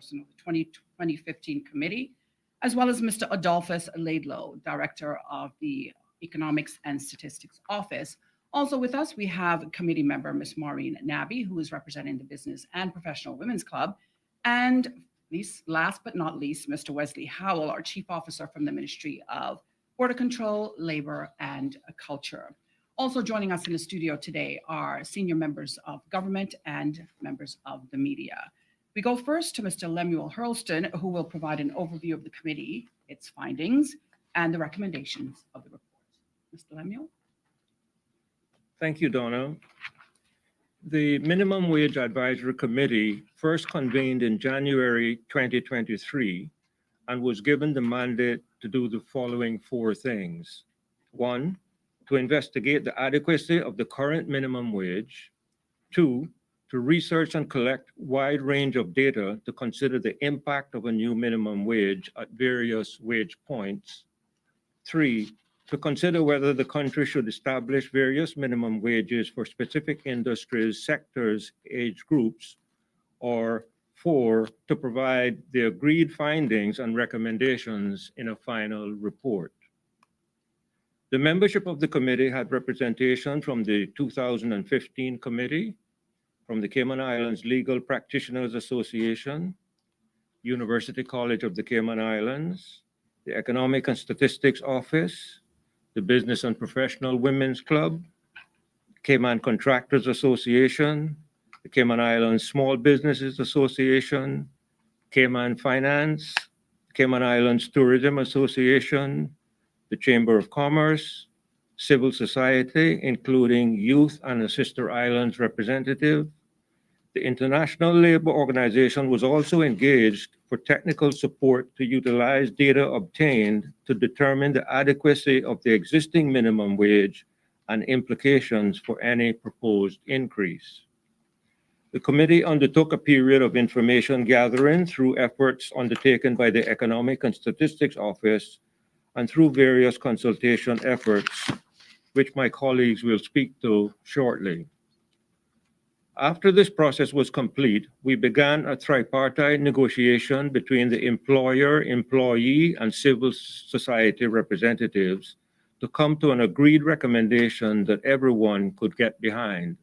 chairperson of the 2015 committee, as well as Mr. Adolphus Laidlow, director of the Economics and Statistics Office. Also with us, we have committee member Ms. Maureen Nabby, who is representing the Business and Professional Women's Club, and last but not least, Mr. Wesley Howell, our Chief Officer from the Ministry of Border Control, Labor, and Culture. Also joining us in the studio today are senior members of government and members of the media. We go first to Mr. Lemuel Hurlston, who will provide an overview of the committee, its findings, and the recommendations of the report. Mr. Lemuel? Thank you, Donna. The Minimum Wage Advisory Committee first convened in January 2023 and was given the mandate to do the following four things. One, to investigate the adequacy of the current minimum wage. Two, to research and collect a wide range of data to consider the impact of a new minimum wage at various wage points. Three, to consider whether the country should establish various minimum wages for specific industries, sectors, age groups. Or four, to provide the agreed findings and recommendations in a final report. The membership of the committee had representation from the 2015 committee, from the Cayman Islands Legal Practitioners Association, University College of the Cayman Islands, the Economic and Statistics Office, the Business and Professional Women's Club, Cayman Contractors Association, the Cayman Islands Small Businesses Association, Cayman Finance, Cayman Islands Tourism Association, the Chamber of Commerce, civil society, including youth and a sister islands representative. The International Labour Organization was also engaged for technical support to utilize data obtained to determine the adequacy of the existing minimum wage and implications for any proposed increase. The committee undertook a period of information gathering through efforts undertaken by the Economic and Statistics Office and through various consultation efforts, which my colleagues will speak to shortly. After this process was complete, we began a tripartite negotiation between the employer, employee, and civil society representatives to come to an agreed recommendation that everyone could get behind.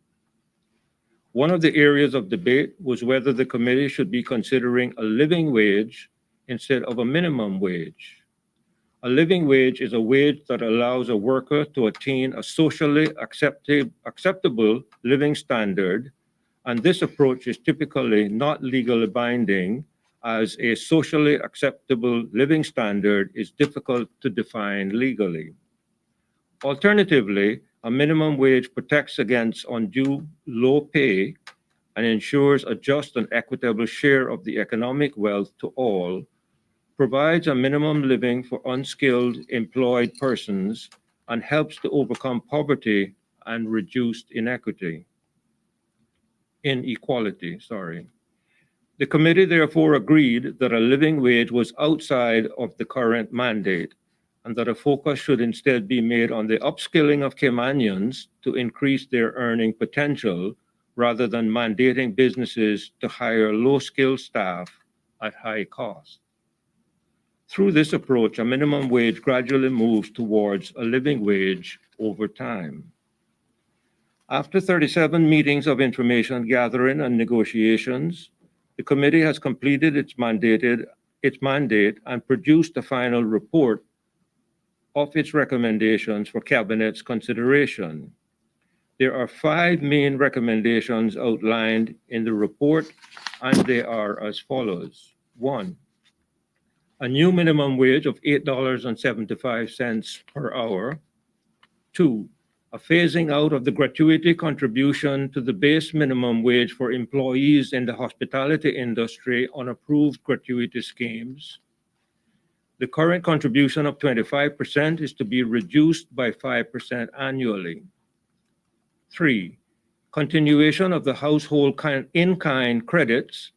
One of the areas of debate was whether the committee should be considering a living wage instead of a minimum wage. A living wage is a wage that allows a worker to attain a socially acceptable living standard, and this approach is typically not legally binding, as a socially acceptable living standard is difficult to define legally. Alternatively, a minimum wage protects against undue low pay and ensures a just and equitable share of the economic wealth to all, provides a minimum living for unskilled employed persons, and helps to overcome poverty and reduce inequality. The committee therefore agreed that a living wage was outside of the current mandate and that a focus should instead be made on the upskilling of Caymanians to increase their earning potential rather than mandating businesses to hire low-skilled staff at high cost. Through this approach, a minimum wage gradually moves towards a living wage over time. After 37 meetings of information gathering and negotiations, the committee has completed its mandate and produced a final report of its recommendations for Cabinet's consideration. There are 5 main recommendations outlined in the report, and they are as follows. 1, a new minimum wage of $8.75 per hour. 2, a phasing out of the gratuity contribution to the base minimum wage for employees in the hospitality industry on approved gratuity schemes. The current contribution of 25% is to be reduced by 5% annually. 3, continuation of the household in-kind credits,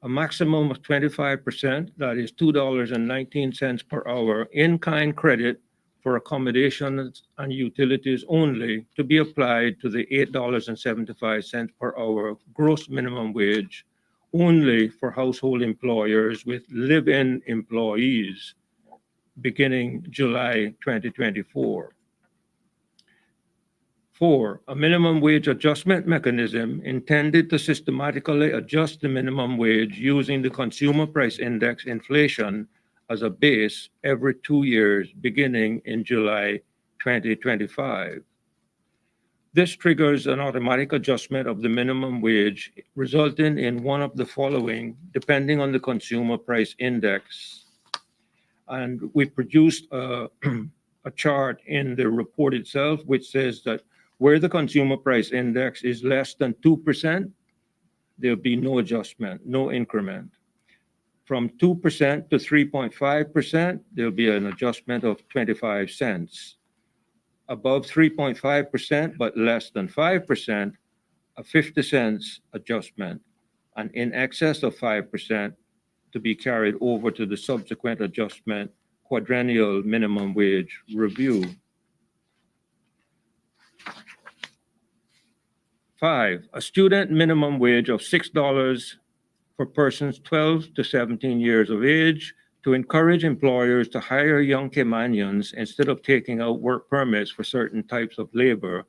a maximum of 25%, that is $2.19 per hour, in-kind credit for accommodations and utilities only, to be applied to the $8.75 per hour gross minimum wage only for household employers with live-in employees beginning July 2024. 4, a minimum wage adjustment mechanism intended to systematically adjust the minimum wage using the Consumer Price Index inflation as a base every 2 years beginning in July 2025. This triggers an automatic adjustment of the minimum wage, resulting in one of the following, depending on the Consumer Price Index. And we produced a chart in the report itself, which says that where the Consumer Price Index is less than 2%, there'll be no adjustment, no increment. From 2% to 3.5%, there'll be an adjustment of 25 cents. Above 3.5%, but less than 5%, a 50 cents adjustment. And in excess of 5%, to be carried over to the subsequent adjustment quadrennial minimum wage review. 5, a student minimum wage of $6 for persons 12 to 17 years of age to encourage employers to hire young Caymanians instead of taking out work permits for certain types of labor,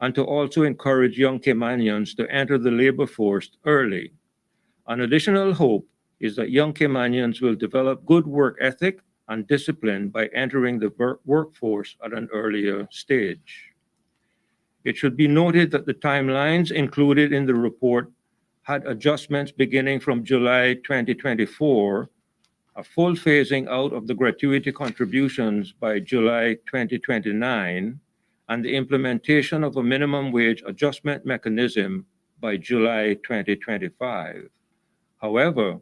and to also encourage young Caymanians to enter the labor force early. An additional hope is that young Caymanians will develop good work ethic and discipline by entering the workforce at an earlier stage. It should be noted that the timelines included in the report had adjustments beginning from July 2024, a full phasing out of the gratuity contributions by July 2029, and the implementation of a minimum wage adjustment mechanism by July 2025. However,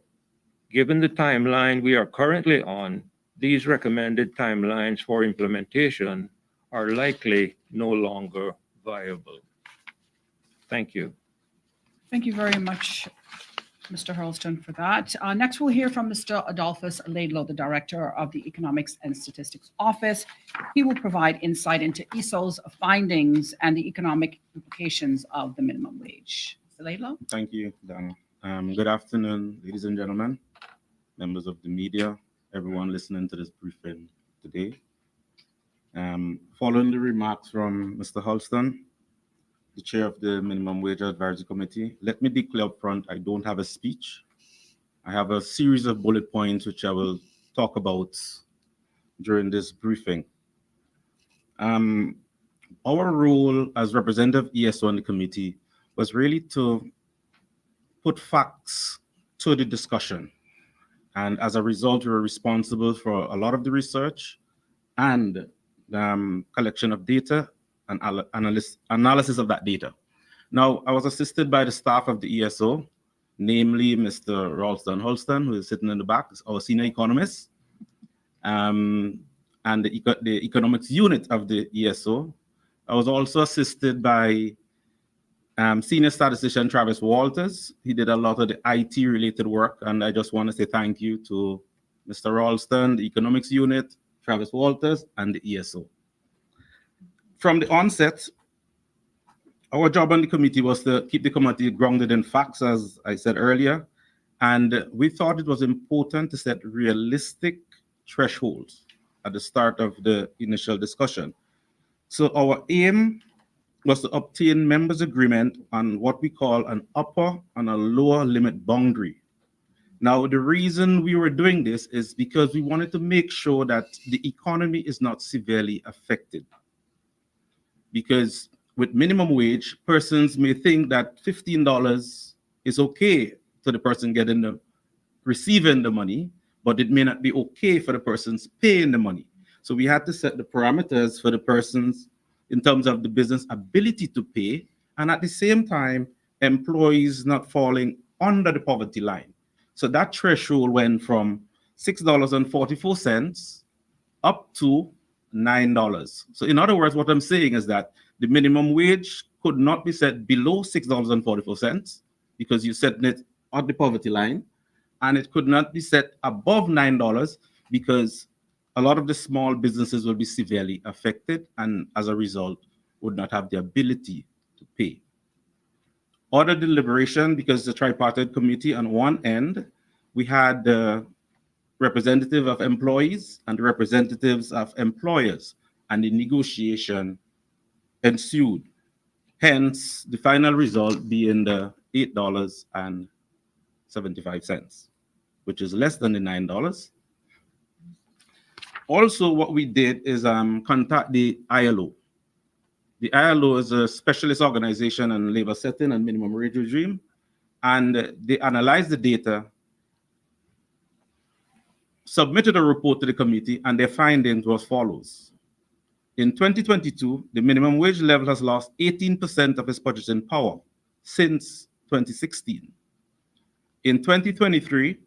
given the timeline we are currently on, these recommended timelines for implementation are likely no longer viable. Thank you. Thank you very much, Mr. Hurlston, for that. Next, we'll hear from Mr. Adolphus Laidlaw, the Director of the Economics and Statistics Office. He will provide insight into ESO's findings and the economic implications of the minimum wage. Mr. Laidlaw? Thank you, Donna. Good afternoon, ladies and gentlemen, members of the media, everyone listening to this briefing today. Following the remarks from Mr. Hurlston, the chair of the Minimum Wage Advisory Committee, let me declare up front, I don't have a speech. I have a series of bullet points which I will talk about during this briefing. Our role as representative ESO in the committee was really to put facts to the discussion. And as a result, we were responsible for a lot of the research and collection of data and analysis of that data. Now, I was assisted by the staff of the ESO, namely Mr. Ralston Hurlston, who is sitting in the back, our senior economist, and the economics unit of the ESO. I was also assisted by senior statistician Travis Walters. He did a lot of the IT-related work, and I just want to say thank you to Mr. Ralston, the economics unit, Travis Walters, and the ESO. From the onset, our job on the committee was to keep the committee grounded in facts, as I said earlier, and we thought it was important to set realistic thresholds at the start of the initial discussion. So our aim was to obtain members' agreement on what we call an upper and a lower limit boundary. Now, the reason we were doing this is because we wanted to make sure that the economy is not severely affected. Because with minimum wage, persons may think that $15 is okay to the person receiving the money, but it may not be okay for the persons paying the money. So we had to set the parameters for the persons in terms of the business ability to pay, and at the same time, employees not falling under the poverty line. So that threshold went from $6.44 up to $9. So in other words, what I'm saying is that the minimum wage could not be set below $6.44 because you set it at the poverty line, and it could not be set above $9 because a lot of the small businesses will be severely affected and as a result would not have the ability to pay. Order deliberation, because the tripartite committee on one end, we had the representative of employees and the representatives of employers, and the negotiation ensued. Hence, the final result being the $8.75, which is less than the $9. Also, what we did is contact the ILO. The ILO is a specialist organization on labor setting and minimum wage regime, and they analyzed the data, submitted a report to the committee, and their findings were as follows. In 2022, the minimum wage level has lost 18% of its purchasing power since 2016. In 2023,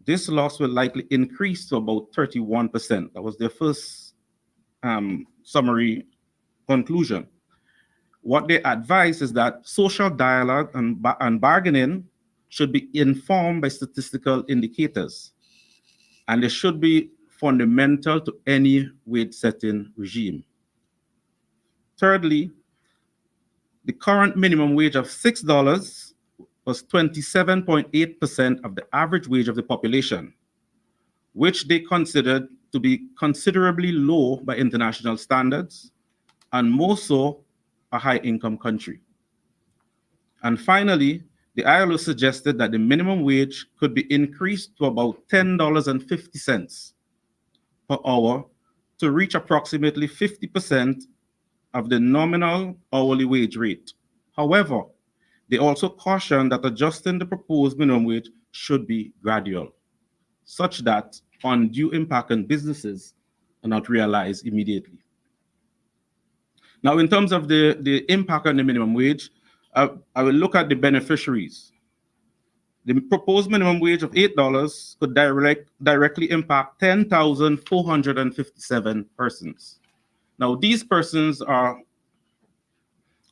this loss will likely increase to about 31%. That was their first summary conclusion. What they advise is that social dialogue and bargaining should be informed by statistical indicators, and they should be fundamental to any wage setting regime. Thirdly, the current minimum wage of $6 was 27.8% of the average wage of the population, which they considered to be considerably low by international standards, and more so a high-income country. And finally, the ILO suggested that the minimum wage could be increased to about $10.50 per hour to reach approximately 50% of the nominal hourly wage rate. However, they also cautioned that adjusting the proposed minimum wage should be gradual, such that undue impact on businesses are not realized immediately. Now, in terms of the impact on the minimum wage, I will look at the beneficiaries. The proposed minimum wage of $8 could directly impact 10,457 persons. Now, these persons are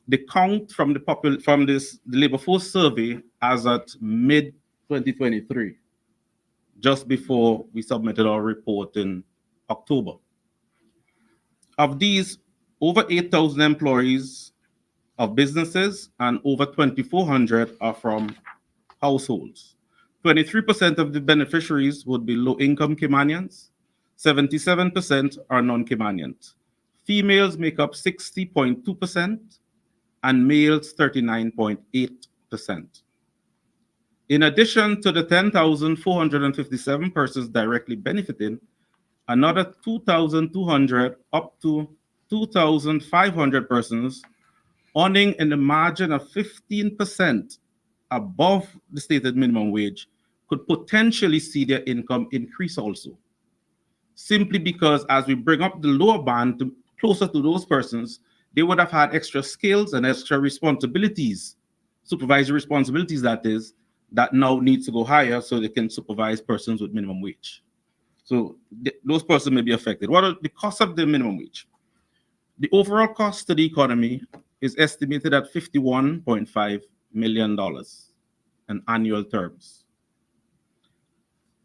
the count from the labor force survey as at mid-2023, just before we submitted our report in October. Of these, over 8,000 employees of businesses and over 2,400 are from households. 23% of the beneficiaries would be low-income Caymanians. 77% are non-Caymanians. Females make up 60.2% and males 39.8%. In addition to the 10,457 persons directly benefiting, another 2,200 up to 2,500 persons earning in the margin of 15% above the stated minimum wage could potentially see their income increase also. Simply because as we bring up the lower band closer to those persons, they would have had extra skills and extra responsibilities, supervisory responsibilities that is, that now needs to go higher so they can supervise persons with minimum wage. So those persons may be affected. What are the costs of the minimum wage? The overall cost to the economy is estimated at $51.5 million in annual terms.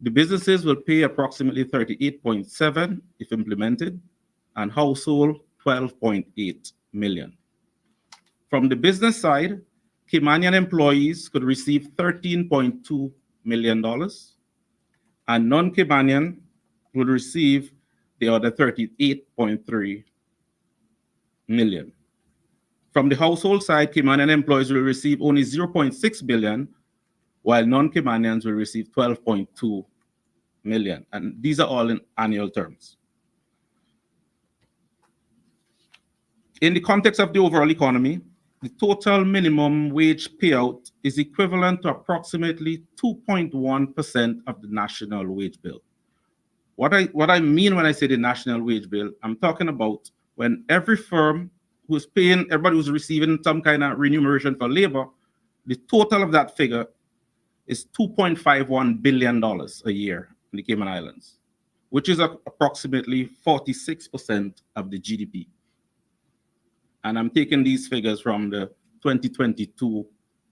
The businesses will pay approximately 38.7 if implemented, and household 12.8 million. From the business side, Caymanian employees could receive $13.2 million, and non-Caymanian would receive the other 38.3 million. From the household side, Caymanian employees will receive only 0.6 billion, while non-Caymanians will receive 12.2 million. And these are all in annual terms. In the context of the overall economy, the total minimum wage payout is equivalent to approximately 2.1% of the national wage bill. What I mean when I say the national wage bill, I'm talking about when every firm who's paying, everybody who's receiving some kind of remuneration for labor, the total of that figure is $2.51 billion a year in the Cayman Islands, which is approximately 46% of the GDP. And I'm taking these figures from the 2022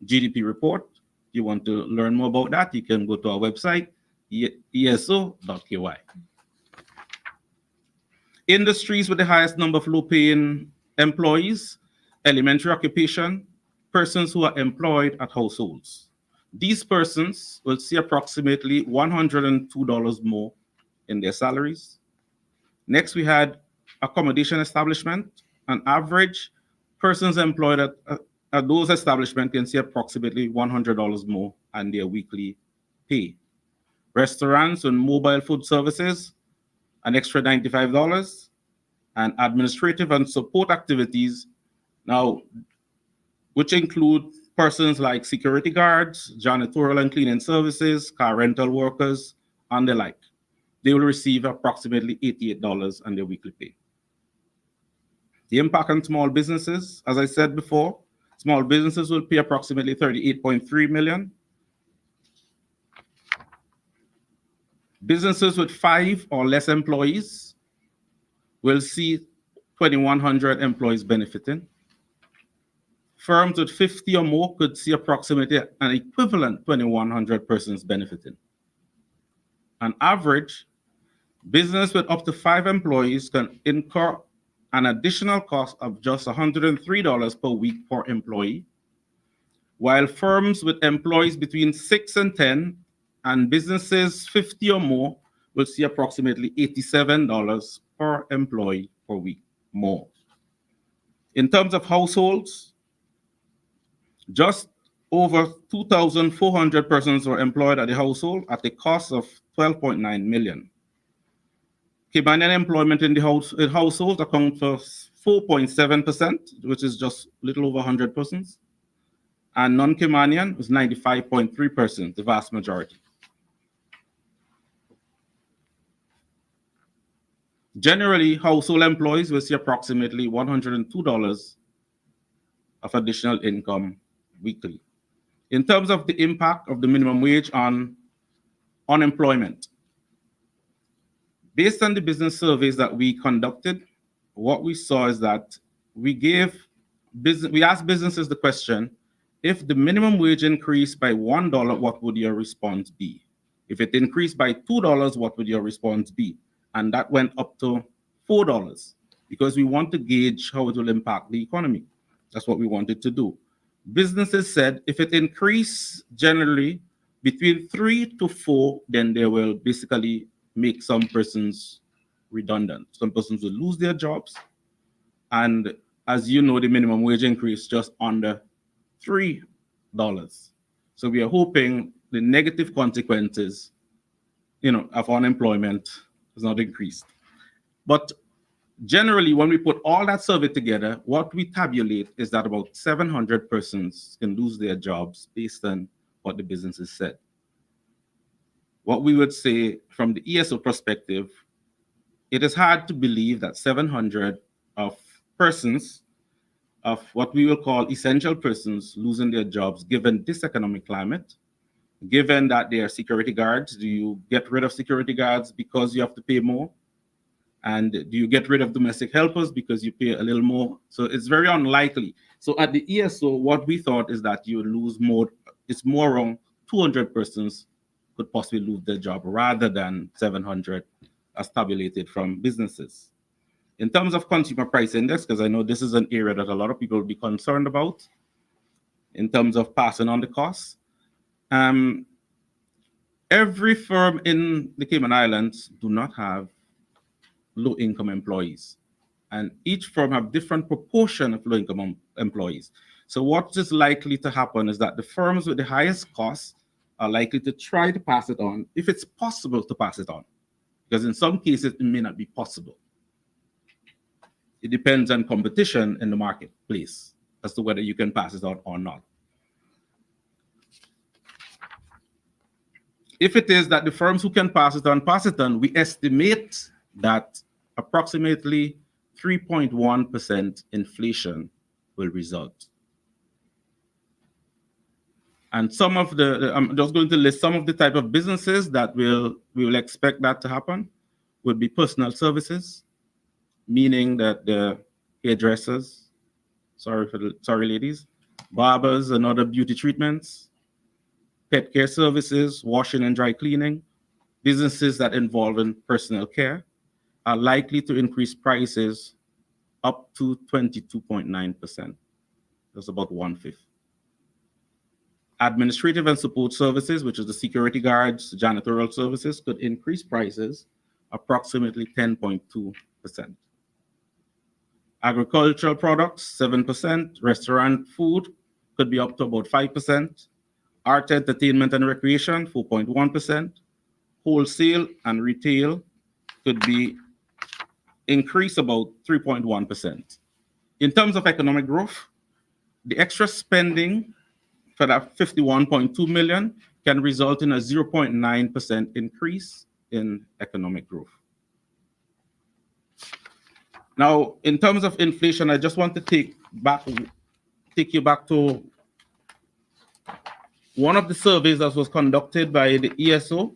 GDP report. If you want to learn more about that, you can go to our website, eso.ky. Industries with the highest number of low-paying employees: elementary occupation, persons who are employed at households. These persons will see approximately $102 more in their salaries. Next, we had accommodation establishment. On average, persons employed at those establishments can see approximately $100 more on their weekly pay. Restaurants and mobile food services, an extra $95, and administrative and support activities, now, which include persons like security guards, janitorial and cleaning services, car rental workers, and the like. They will receive approximately $88 on their weekly pay. The impact on small businesses, as I said before, small businesses will pay approximately $38.3 million. Businesses with 5 or less employees will see 2,100 employees benefiting. Firms with 50 or more could see approximately an equivalent 2,100 persons benefiting. On average, business with up to 5 employees can incur an additional cost of just $103 per week per employee, while firms with employees between 6 and 10 and businesses 50 or more will see approximately $87 per employee per week more. In terms of households, just over 2,400 persons were employed at the household at a cost of $12.9 million. Caymanian employment in the household accounts for 4.7%, which is just a little over 100 persons. And non-Caymanian was 95.3%, the vast majority. Generally, household employees will see approximately $102 of additional income weekly. In terms of the impact of the minimum wage on unemployment, based on the business surveys that we conducted, what we saw is that we asked businesses the question, if the minimum wage increased by $1, what would your response be? If it increased by $2, what would your response be? And that went up to $4 because we want to gauge how it will impact the economy. That's what we wanted to do. Businesses said if it increased generally between 3 to 4, then they will basically make some persons redundant. Some persons will lose their jobs. And as you know, the minimum wage increase just under $3. So we are hoping the negative consequences, of unemployment is not increased. But generally, when we put all that survey together, what we tabulate is that about 700 persons can lose their jobs based on what the businesses said. What we would say from the ESO perspective, it is hard to believe that 700 of persons, of what we will call essential persons, losing their jobs given this economic climate, given that they are security guards. Do you get rid of security guards because you have to pay more? And do you get rid of domestic helpers because you pay a little more? So it's very unlikely. So at the ESO, what we thought is that you would lose more. It's more around 200 persons could possibly lose their job rather than 700 as tabulated from businesses. In terms of consumer price index, because I know this is an area that a lot of people will be concerned about in terms of passing on the costs. Every firm in the Cayman Islands do not have low-income employees. And each firm have different proportion of low-income employees. So what is likely to happen is that the firms with the highest costs are likely to try to pass it on, if it's possible to pass it on. Because in some cases, it may not be possible. It depends on competition in the marketplace as to whether you can pass it on or not. If it is that the firms who can pass it on, we estimate that approximately 3.1% inflation will result. And some of I'm just going to list some of the type of businesses that we will expect that to happen. Would be personal services, meaning that the hairdressers, sorry ladies, barbers and other beauty treatments, pet care services, washing and dry cleaning, businesses that involve in personal care are likely to increase prices up to 22.9%. That's about 1/5. Administrative and support services, which is the security guards, janitorial services, could increase prices approximately 10.2%. Agricultural products, 7%. Restaurant food could be up to about 5%. Art, entertainment, and recreation, 4.1%. Wholesale and retail could be increased about 3.1%. In terms of economic growth, the extra spending for that 51.2 million can result in a 0.9% increase in economic growth. Now, in terms of inflation, I just want to take you back to one of the surveys that was conducted by the ESO.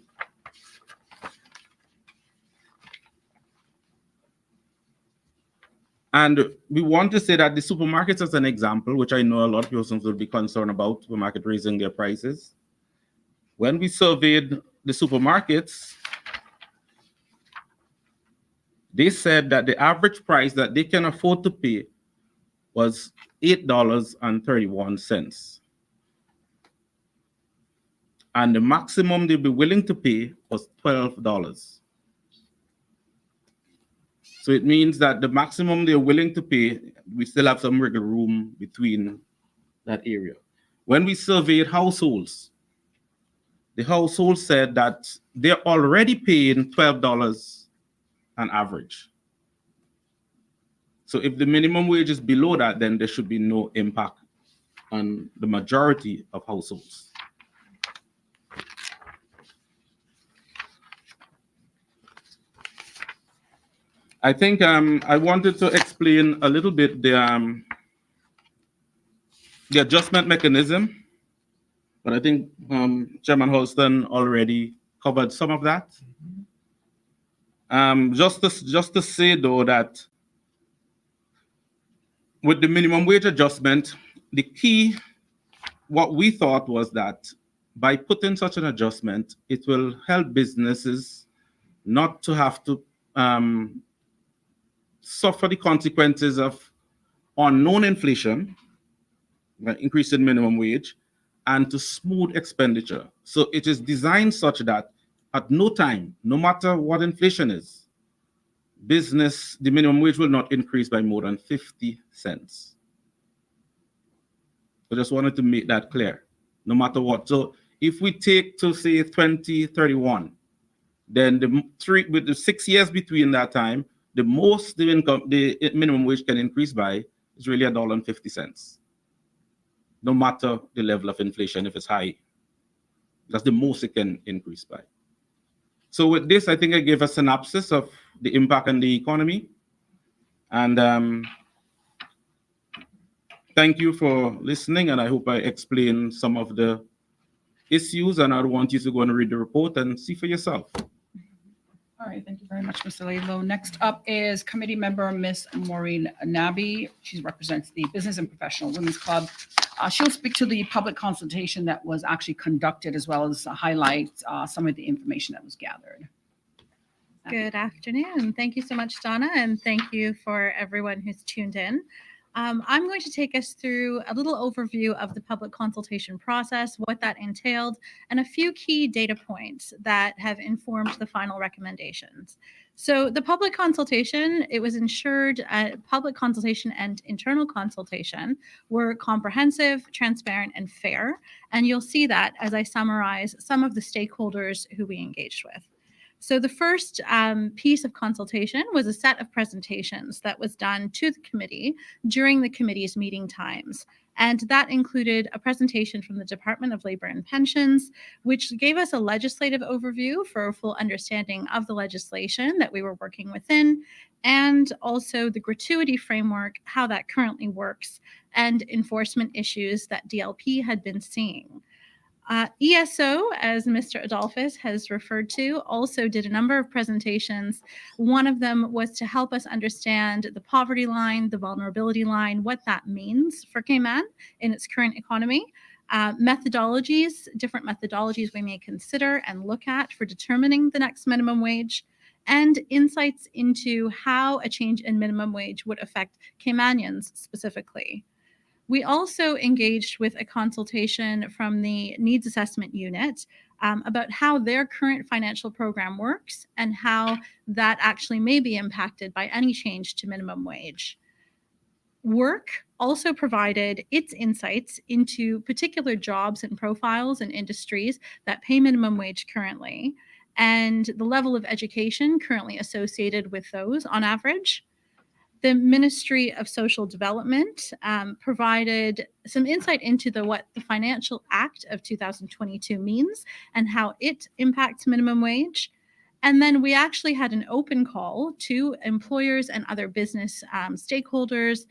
And we want to say that the supermarkets as an example, which I know a lot of persons will be concerned about, supermarket raising their prices. When we surveyed the supermarkets, they said that the average price that they can afford to pay was $8.31. And the maximum they'd be willing to pay was $12. So it means that the maximum they're willing to pay, we still have some wiggle room between that area. When we surveyed households, the household said that they're already paying $12 on average. So if the minimum wage is below that, then there should be no impact on the majority of households. I think I wanted to explain a little bit the adjustment mechanism, but I think Chairman Holston already covered some of that. Just to say though that with the minimum wage adjustment, the key, what we thought was that by putting such an adjustment, it will help businesses not to have to suffer the consequences of unknown inflation, increase in minimum wage, and to smooth expenditure. So it is designed such that at no time, no matter what inflation is, the minimum wage will not increase by more than 50 cents. I just wanted to make that clear, no matter what. So if we take to say 2031, then with the 6 years between that time, the most the minimum wage can increase by is really $1.50, no matter the level of inflation, if it's high. That's the most it can increase by. So with this, I think I gave a synopsis of the impact on the economy. And thank you for listening, and I hope I explained some of the issues, and I want you to go and read the report and see for yourself. All right, thank you very much, Mr. Laidlow. Next up is committee member Ms. Maureen Nabi. She represents the Business and Professional Women's Club. She'll speak to the public consultation that was actually conducted, as well as highlight some of the information that was gathered. Good afternoon. Thank you so much, Donna, and thank you for everyone who's tuned in. I'm going to take us through a little overview of the public consultation process, what that entailed, and a few key data points that have informed the final recommendations. So the public consultation, it was ensured public consultation and internal consultation were comprehensive, transparent, and fair. And you'll see that as I summarize some of the stakeholders who we engaged with. So the first piece of consultation was a set of presentations that was done to the committee during the committee's meeting times. And that included a presentation from the Department of Labor and Pensions, which gave us a legislative overview for a full understanding of the legislation that we were working within, and also the gratuity framework, how that currently works, and enforcement issues that DLP had been seeing. ESO, as Mr. Adolphus has referred to, also did a number of presentations. One of them was to help us understand the poverty line, the vulnerability line, what that means for Cayman in its current economy, methodologies, different methodologies we may consider and look at for determining the next minimum wage, and insights into how a change in minimum wage would affect Caymanians specifically. We also engaged with a consultation from the Needs Assessment Unit about how their current financial program works and how that actually may be impacted by any change to minimum wage. Work also provided its insights into particular jobs and profiles and industries that pay minimum wage currently, and the level of education currently associated with those on average. The Ministry of Social Development provided some insight into what the Financial Act of 2022 means and how it impacts minimum wage. And then we actually had an open call to employers and other business stakeholders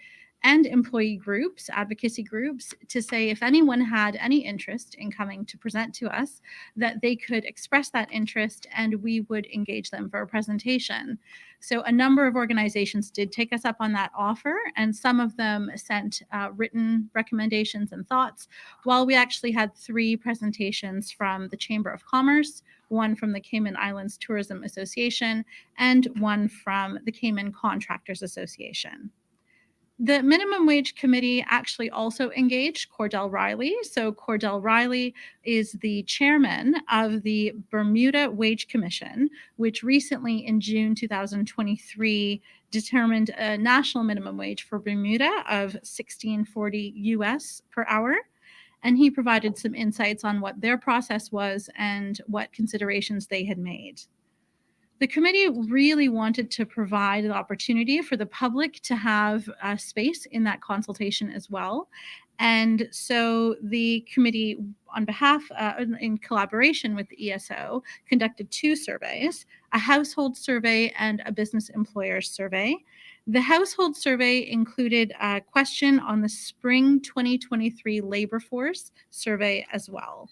and employee groups, advocacy groups, to say if anyone had any interest in coming to present to us, that they could express that interest and we would engage them for a presentation. So a number of organizations did take us up on that offer, and some of them sent written recommendations and thoughts, while we actually had 3 presentations from the Chamber of Commerce, one from the Cayman Islands Tourism Association, and one from the Cayman Contractors Association. The Minimum Wage Committee actually also engaged Cordell Riley. So Cordell Riley is the chairman of the Bermuda Wage Commission, which recently in June 2023 determined a national minimum wage for Bermuda of $16.40 US per hour. And he provided some insights on what their process was and what considerations they had made. The committee really wanted to provide the opportunity for the public to have space in that consultation as well. And so the committee, on behalf, in collaboration with the ESO, conducted 2 surveys, a household survey and a business employer survey. The household survey included a question on the spring 2023 labor force survey as well.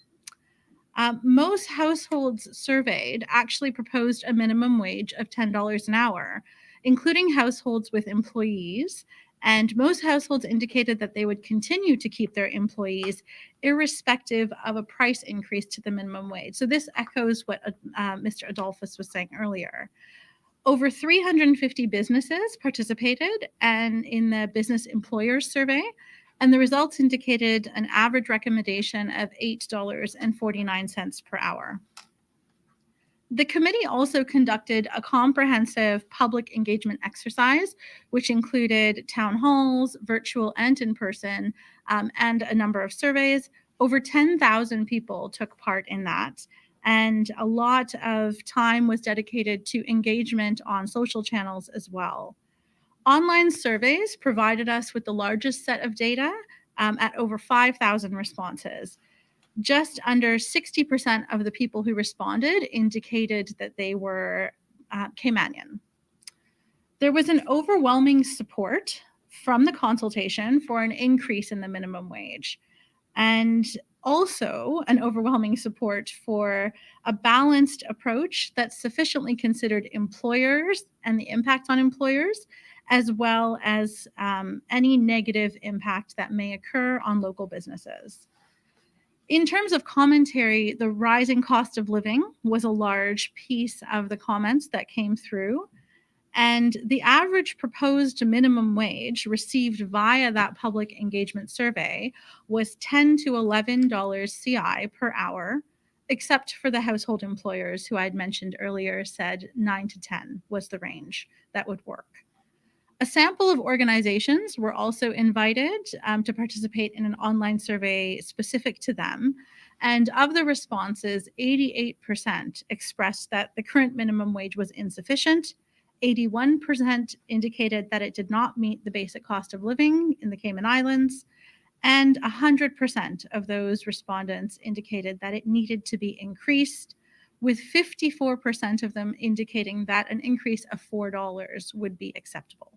Most households surveyed actually proposed a minimum wage of $10 an hour, including households with employees. And most households indicated that they would continue to keep their employees irrespective of a price increase to the minimum wage. So this echoes what Mr. Adolphus was saying earlier. Over 350 businesses participated in the business employers survey, and the results indicated an average recommendation of $8.49 per hour. The committee also conducted a comprehensive public engagement exercise, which included town halls, virtual and in person, and a number of surveys. Over 10,000 people took part in that, and a lot of time was dedicated to engagement on social channels as well. Online surveys provided us with the largest set of data at over 5,000 responses. Just under 60% of the people who responded indicated that they were Caymanian. There was an overwhelming support from the consultation for an increase in the minimum wage, and also an overwhelming support for a balanced approach that sufficiently considered employers and the impact on employers, as well as any negative impact that may occur on local businesses. In terms of commentary, the rising cost of living was a large piece of the comments that came through. And the average proposed minimum wage received via that public engagement survey was $10 to $11 CI per hour, except for the household employers who I'd mentioned earlier said 9 to 10 was the range that would work. A sample of organizations were also invited to participate in an online survey specific to them. And of the responses, 88% expressed that the current minimum wage was insufficient. 81% indicated that it did not meet the basic cost of living in the Cayman Islands. And 100% of those respondents indicated that it needed to be increased, with 54% of them indicating that an increase of $4 would be acceptable.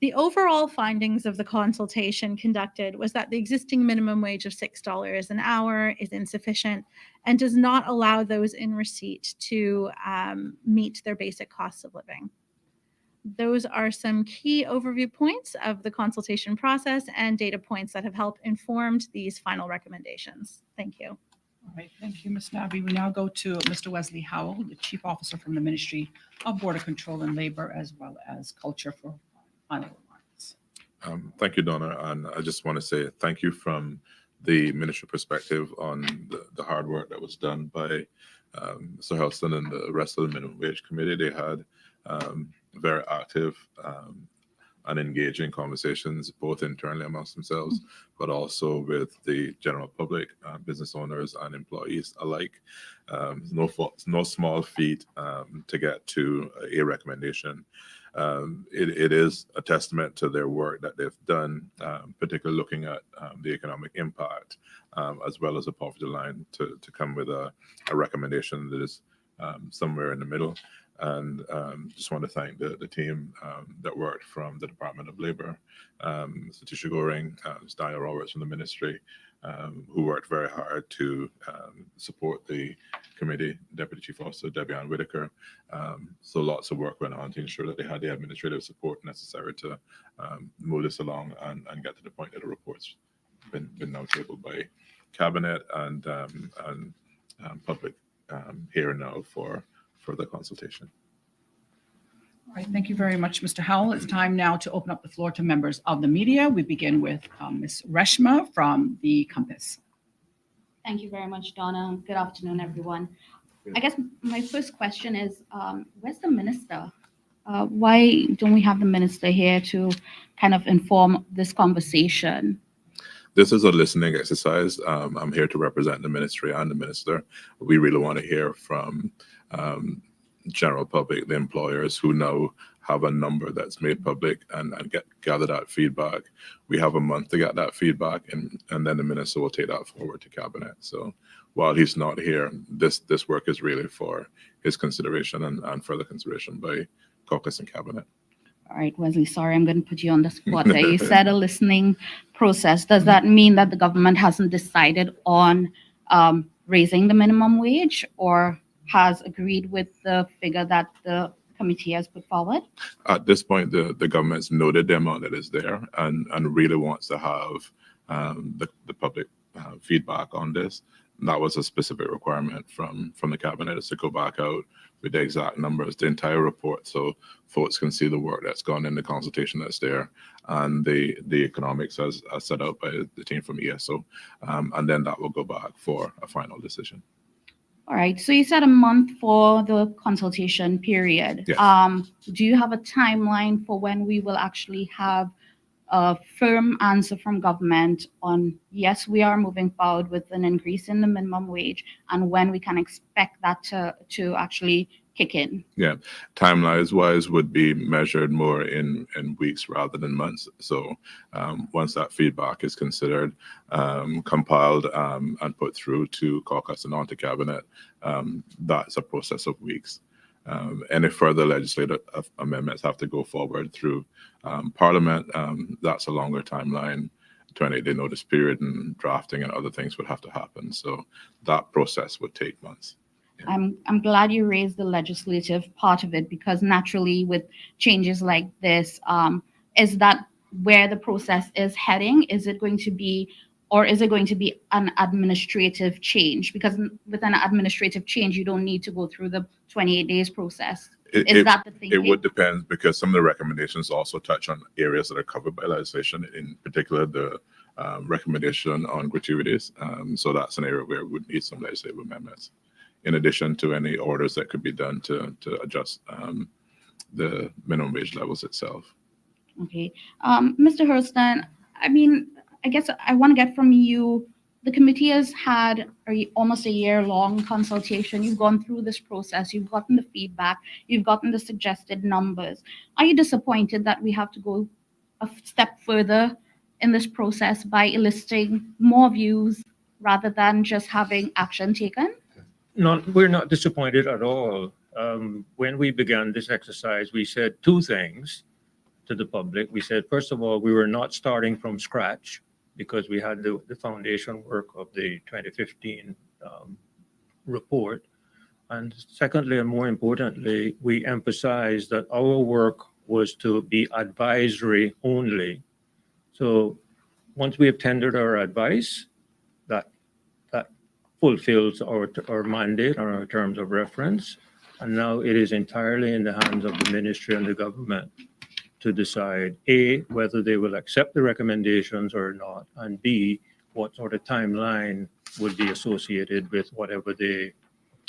The overall findings of the consultation conducted was that the existing minimum wage of $6 an hour is insufficient and does not allow those in receipt to meet their basic costs of living. Those are some key overview points of the consultation process and data points that have helped informed these final recommendations. Thank you. All right, thank you, Ms. Nabby. We now go to Mr. Wesley Howell, the Chief Officer from the Ministry of Border Control and Labor, as well as Culture, for final remarks. Thank you, Donna. And I just want to say thank you from the ministry perspective on the hard work that was done by Mr. Helston and the rest of the minimum wage committee. They had very active and engaging conversations, both internally amongst themselves, but also with the general public, business owners and employees alike. No small feat to get to a recommendation. It is a testament to their work that they've done, particularly looking at the economic impact, as well as the poverty line, to come with a recommendation that is somewhere in the middle. And just want to thank the team that worked from the Department of Labor, Mr. Tisha Goring, Ms. Diana Roberts from the ministry, who worked very hard to support the committee, Deputy Chief Officer Debbie Ann Whitaker. So lots of work went on to ensure that they had the administrative support necessary to move this along and get to the point that the report's been now tabled by Cabinet and public here now for further consultation. All right, thank you very much, Mr. Howell. It's time now to open up the floor to members of the media. We begin with Ms. Reshma from the Compass. Thank you very much, Donna. Good afternoon, everyone. I guess my first question is, where's the minister? Why don't we have the minister here to kind of inform this conversation? This is a listening exercise. I'm here to represent the ministry and the minister. We really want to hear from general public, the employers who now have a number that's made public and gather that feedback. We have a month to get that feedback, and then the minister will take that forward to Cabinet. So while he's not here, this work is really for his consideration and further consideration by caucus and Cabinet. All right, Wesley, sorry, I'm going to put you on the spot there. You said a listening process. Does that mean that the government hasn't decided on raising the minimum wage or has agreed with the figure that the committee has put forward? At this point, the government's noted the amount that is there and really wants to have the public feedback on this. And that was a specific requirement from the Cabinet, is to go back out with the exact numbers, the entire report, so folks can see the work that's gone in, the consultation that's there, and the economics as set out by the team from ESO. And then that will go back for a final decision. All right, so you said a month for the consultation period. Yes. Do you have a timeline for when we will actually have a firm answer from government on, yes, we are moving forward with an increase in the minimum wage, and when we can expect that to actually kick in? Yeah, timelines wise would be measured more in weeks rather than months. So once that feedback is considered, compiled and put through to caucus and on to Cabinet, that's a process of weeks. Any further legislative amendments have to go forward through Parliament. That's a longer timeline. 28-day notice period and drafting and other things would have to happen. So that process would take months. I'm glad you raised the legislative part of it, because naturally with changes like this, is that where the process is heading? Is it going to be, or is it going to be an administrative change? Because with an administrative change, you don't need to go through the 28 days process. Is that the thinking? It would depend, because some of the recommendations also touch on areas that are covered by legislation, in particular the recommendation on gratuities. So that's an area where we would need some legislative amendments, in addition to any orders that could be done to adjust the minimum wage levels itself. Okay. Mr. Hurlston, I guess I want to get from you, the committee has had almost a year-long consultation. You've gone through this process. You've gotten the feedback. You've gotten the suggested numbers. Are you disappointed that we have to go a step further in this process by eliciting more views rather than just having action taken? No, we're not disappointed at all. When we began this exercise, we said two things to the public. We said, first of all, we were not starting from scratch, because we had the foundation work of the 2015 report. And secondly, and more importantly, we emphasized that our work was to be advisory only. So once we have tendered our advice, that fulfills our mandate and our terms of reference. And now it is entirely in the hands of the ministry and the government to decide A, whether they will accept the recommendations or not, and B, what sort of timeline would be associated with whatever they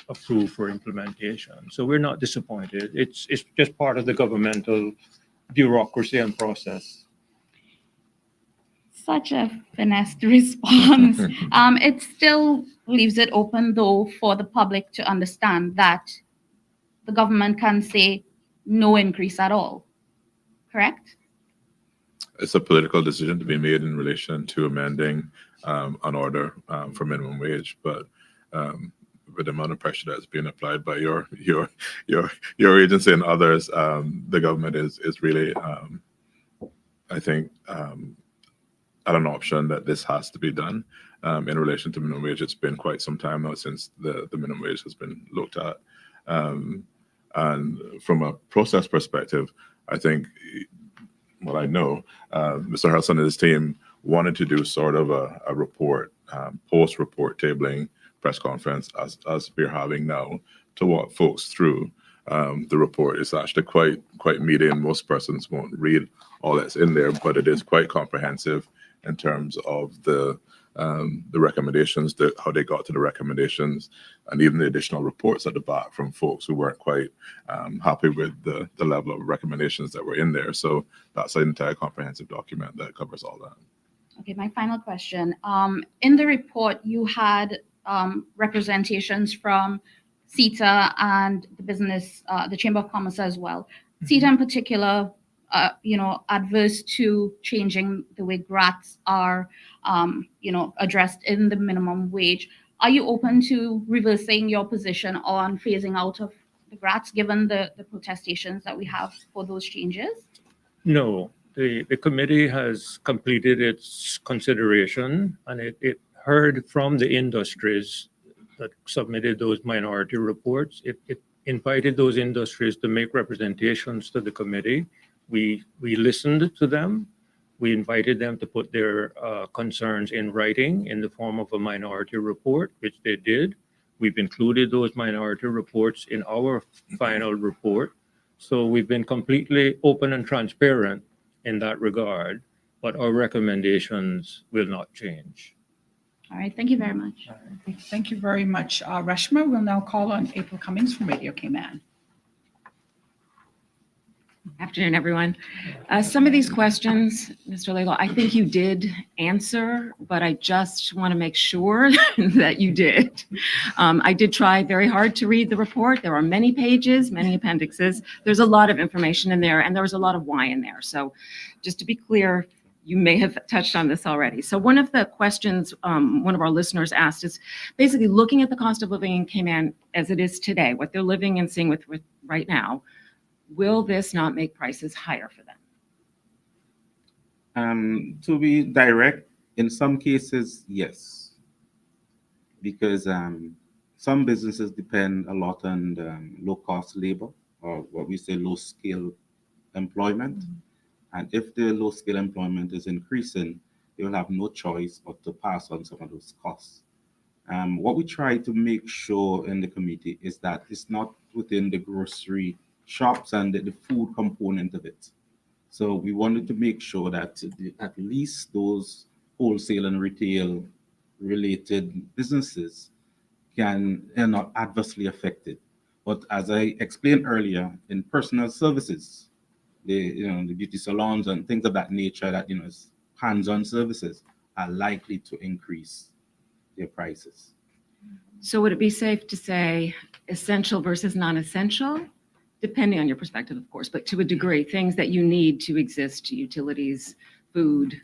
approve for implementation. So we're not disappointed. It's just part of the governmental bureaucracy and process. Such a finessed response. It still leaves it open, though, for the public to understand that the government can say no increase at all. Correct? It's a political decision to be made in relation to amending an order for minimum wage, but with the amount of pressure that's being applied by your agency and others, the government is really, I think, at an option that this has to be done in relation to minimum wage. It's been quite some time now since the minimum wage has been looked at. And from a process perspective, I think, well, I know Mr. Hurlston and his team wanted to do sort of a report, post-report tabling press conference as we're having now to walk folks through the report. It's actually quite meaty, and most persons won't read all that's in there, but it is quite comprehensive in terms of the recommendations, how they got to the recommendations, and even the additional reports at the back from folks who weren't quite happy with the level of recommendations that were in there. So that's an entire comprehensive document that covers all that. Okay, my final question. In the report, you had representations from CETA and the Chamber of Commerce as well. CETA in particular, adverse to changing the way GRATs are, addressed in the minimum wage. Are you open to reversing your position on phasing out of the GRATs, given the protestations that we have for those changes? No, the committee has completed its consideration, and it heard from the industries that submitted those minority reports. It invited those industries to make representations to the committee. We listened to them. We invited them to put their concerns in writing in the form of a minority report, which they did. We've included those minority reports in our final report. So we've been completely open and transparent in that regard, but our recommendations will not change. All right, thank you very much. Thank you very much, Reshma. We'll now call on April Cummings from Radio Cayman. Afternoon, everyone. Some of these questions, Mr. Laidlaw, I think you did answer, but I just want to make sure that you did. I did try very hard to read the report. There are many pages, many appendixes. There's a lot of information in there, and there was a lot of why in there. So just to be clear, you may have touched on this already. So one of the questions one of our listeners asked is basically looking at the cost of living in Cayman as it is today, what they're living and seeing with right now, will this not make prices higher for them? To be direct, in some cases, yes. Because some businesses depend a lot on low-cost labor, or what we say low-scale employment. Mm-hmm. And if the low-scale employment is increasing, they will have no choice but to pass on some of those costs. What we try to make sure in the committee is that it's not within the grocery shops and the food component of it. So we wanted to make sure that at least those wholesale and retail related businesses are not adversely affected. But as I explained earlier, in personal services, the beauty salons and things of that nature that is hands-on services are likely to increase their prices. So would it be safe to say essential versus non-essential? Depending on your perspective, of course, but to a degree, things that you need to exist, utilities, food,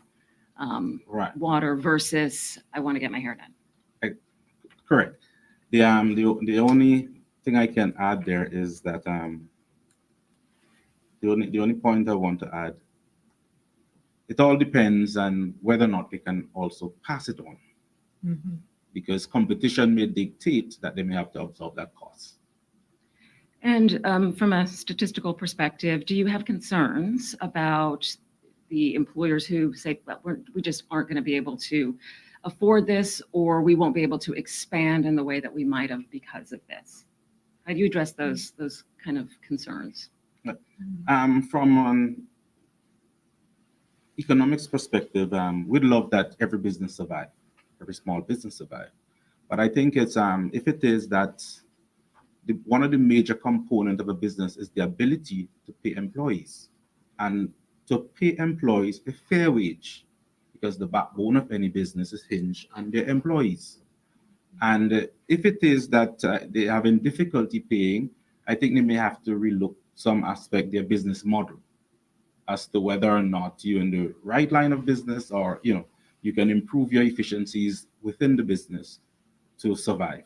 right. Water versus I want to get my hair done. Correct. The only thing I can add there is that the only point I want to add, it all depends on whether or not they can also pass it on. Mm-hmm. Because competition may dictate that they may have to absorb that cost. And from a statistical perspective, do you have concerns about the employers who say, well, we just aren't going to be able to afford this, or we won't be able to expand in the way that we might have because of this? How do you address those kind of concerns? From economics perspective, we'd love that every business survive, every small business survive. But I think it's if it is that one of the major components of a business is the ability to pay employees and to pay employees a fair wage, because the backbone of any business is hinged on their employees. And if it is that they're having difficulty paying, I think they may have to relook some aspect their business model as to whether or not you're in the right line of business, or you can improve your efficiencies within the business to survive.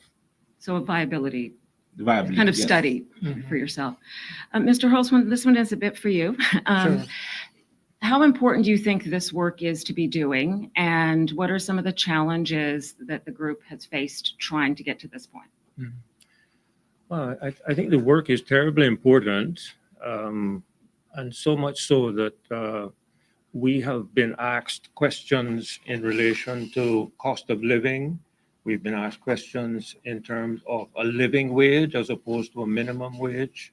So a viability Viability, kind of yes. study for yourself. Mr. Holtzman, this one is a bit for you. Sure. How important do you think this work is to be doing, and what are some of the challenges that the group has faced trying to get to this point? Well, I think the work is terribly important, and so much so that we have been asked questions in relation to cost of living. We've been asked questions in terms of a living wage as opposed to a minimum wage.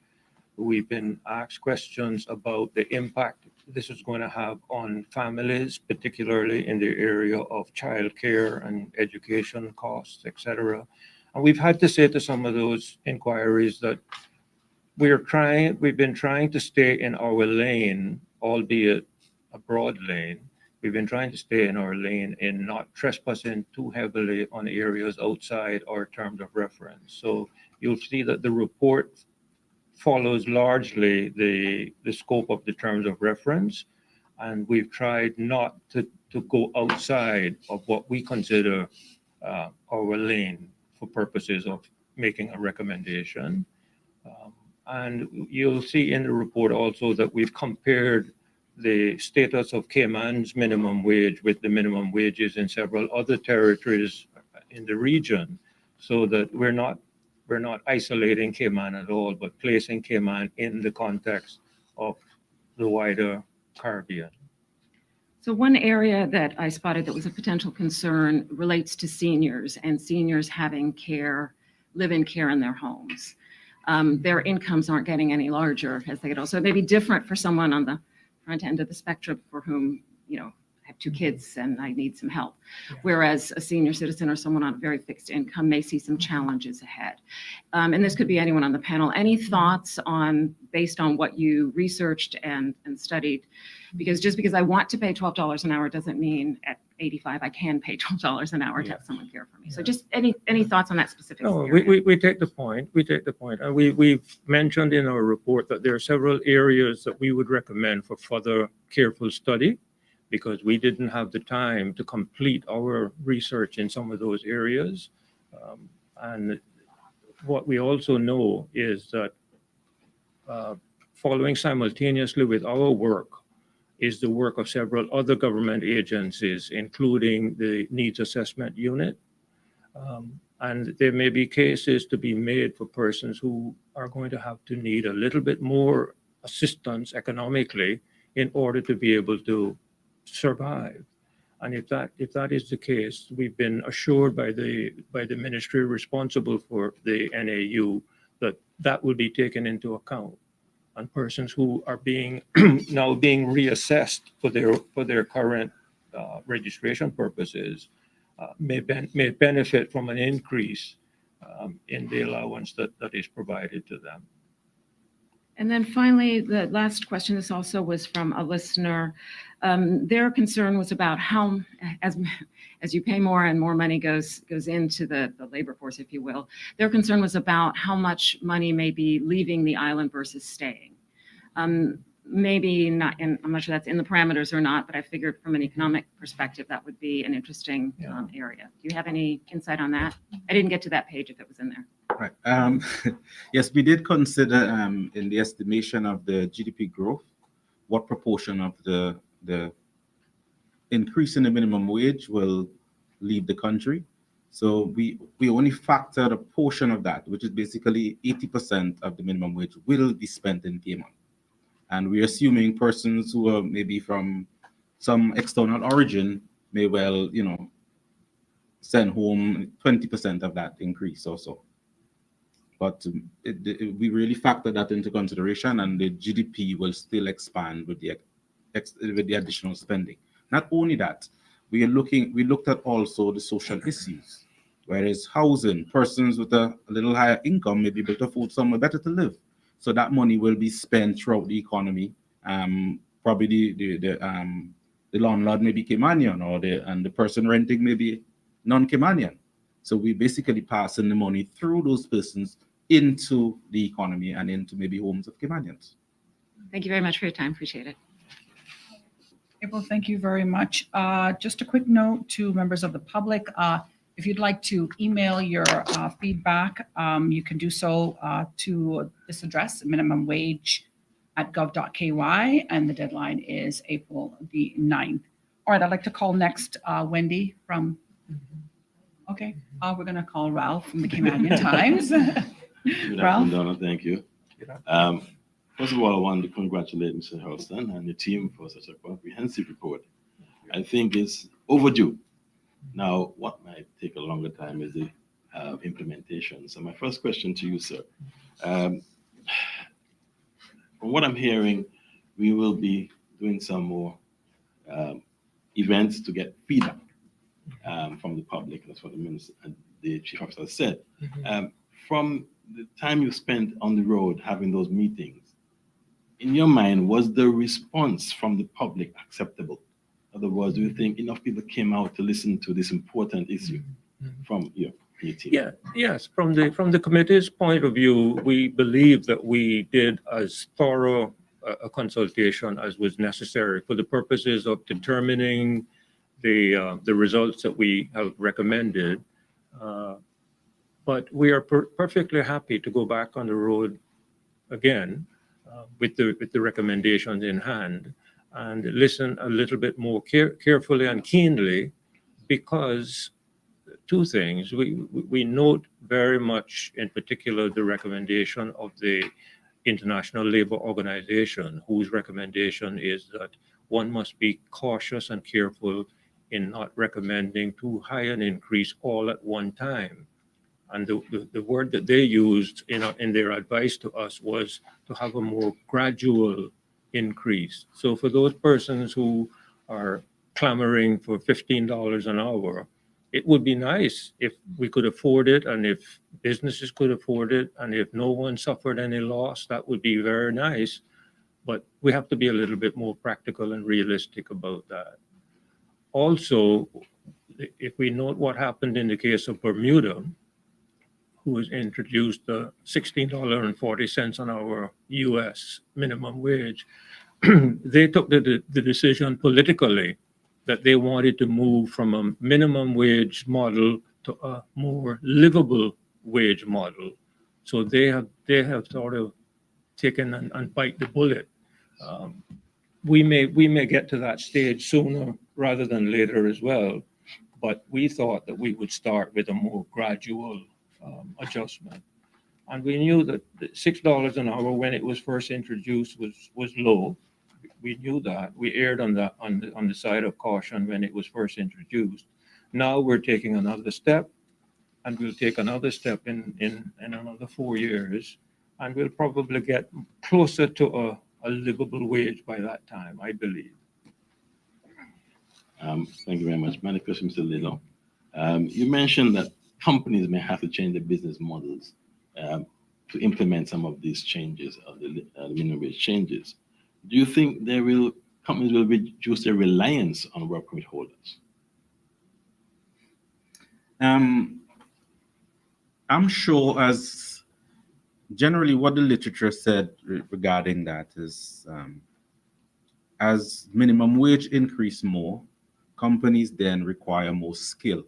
We've been asked questions about the impact this is going to have on families, particularly in the area of childcare and education costs, etc. And we've had to say to some of those inquiries that we've been trying to stay in our lane, albeit a broad lane. We've been trying to stay in our lane in not trespassing too heavily on areas outside our terms of reference. So you'll see that the report follows largely the scope of the terms of reference, and we've tried not to go outside of what we consider our lane for purposes of making a recommendation. And you'll see in the report also that we've compared the status of Cayman's minimum wage with the minimum wages in several other territories in the region, so that we're not isolating Cayman at all, but placing Cayman in the context of the wider Caribbean. So one area that I spotted that was a potential concern relates to seniors and seniors having live-in care in their homes. Their incomes aren't getting any larger as they get older. So it may be different for someone on the front end of the spectrum for whom, I have 2 kids and I need some help. Whereas a senior citizen or someone on a very fixed income may see some challenges ahead. And this could be anyone on the panel. Any thoughts based on what you researched and studied? Because just because I want to pay $12 an hour doesn't mean at 85 I can pay $12 an hour to have someone care for me. So just any thoughts on that specific No, area? we take the point. We take the point. And we've mentioned in our report that there are several areas that we would recommend for further careful study, because we didn't have the time to complete our research in some of those areas. And what we also know is that following simultaneously with our work is the work of several other government agencies, including the Needs Assessment Unit. And there may be cases to be made for persons who are going to have to need a little bit more assistance economically in order to be able to survive. And if that is the case, we've been assured by the ministry responsible for the NAU that will be taken into account. And persons who are now being reassessed for their current registration purposes may benefit from an increase in the allowance that is provided to them. And then finally, the last question, this also was from a listener. Their concern was about how, as you pay more and more money goes into the labor force, if you will, their concern was about how much money may be leaving the island versus staying. Maybe not, and I'm not sure that's in the parameters or not, but I figured from an economic perspective, that would be an interesting area. Do you have any insight on that? I didn't get to that page if it was in there. Right. Yes, we did consider in the estimation of the GDP growth, what proportion of the increase in the minimum wage will leave the country. So we only factored a portion of that, which is basically 80% of the minimum wage will be spent in Cayman. And we're assuming persons who are maybe from some external origin may well, send home 20% of that increase also. But we really factor that into consideration, and the GDP will still expand with the with the additional spending. Not only that, we looked at also the social issues, whereas housing, persons with a little higher income may be able to afford somewhere better to live. So that money will be spent throughout the economy. Probably the landlord may be Caymanian, or the person renting may be non-Caymanian. So we basically passing the money through those persons into the economy and into maybe homes of Caymanians. Thank you very much for your time. Appreciate it. April, thank you very much. Just a quick note to members of the public. If you'd like to email your feedback, you can do so to this address, minimumwage@gov.ky, and the deadline is April the 9th. All right, I'd like to call next Wendy from, okay, we're going to call Ralph from the Caymanian Times. Good Ralph? afternoon, Donna. Thank you. First of all, I want to congratulate Mr. Hurston and your team for such a comprehensive report. I think it's overdue. Now, what might take a longer time is the implementation. So my first question to you, sir. From what I'm hearing, we will be doing some more events to get feedback from the public. That's what the minister and the chief officer said. From the time you spent on the road having those meetings, in your mind, was the response from the public acceptable? In other words, do you think enough people came out to listen to this important issue from your team? Yeah, yes. From the committee's point of view, we believe that we did as thorough a consultation as was necessary for the purposes of determining the results that we have recommended. But we are perfectly happy to go back on the road again with the recommendations in hand and listen a little bit more carefully and keenly, because two things. We note very much, in particular, the recommendation of the International Labour Organization, whose recommendation is that one must be cautious and careful in not recommending too high an increase all at one time. And the word that they used in their advice to us was to have a more gradual increase. So for those persons who are clamoring for $15 an hour, it would be nice if we could afford it, and if businesses could afford it, and if no one suffered any loss, that would be very nice. But we have to be a little bit more practical and realistic about that. Also, if we note what happened in the case of Bermuda, who has introduced the $16.40 an hour US minimum wage, they took the decision politically that they wanted to move from a minimum wage model to a more livable wage model. So they have sort of taken and bite the bullet. We may get to that stage sooner rather than later as well, but we thought that we would start with a more gradual adjustment. And we knew that the $6 an hour when it was first introduced was low. We knew that. We erred on the side of caution when it was first introduced. Now we're taking another step, and we'll take another step in another 4 years, and we'll probably get closer to a livable wage by that time, I believe. Thank you very much. My question, Mr. Lilo. You mentioned that companies may have to change their business models to implement some of these changes, the minimum wage changes. Do you think companies will reduce their reliance on work permit holders? I'm sure, as generally what the literature said regarding that is, as minimum wage increase more, companies then require more skill.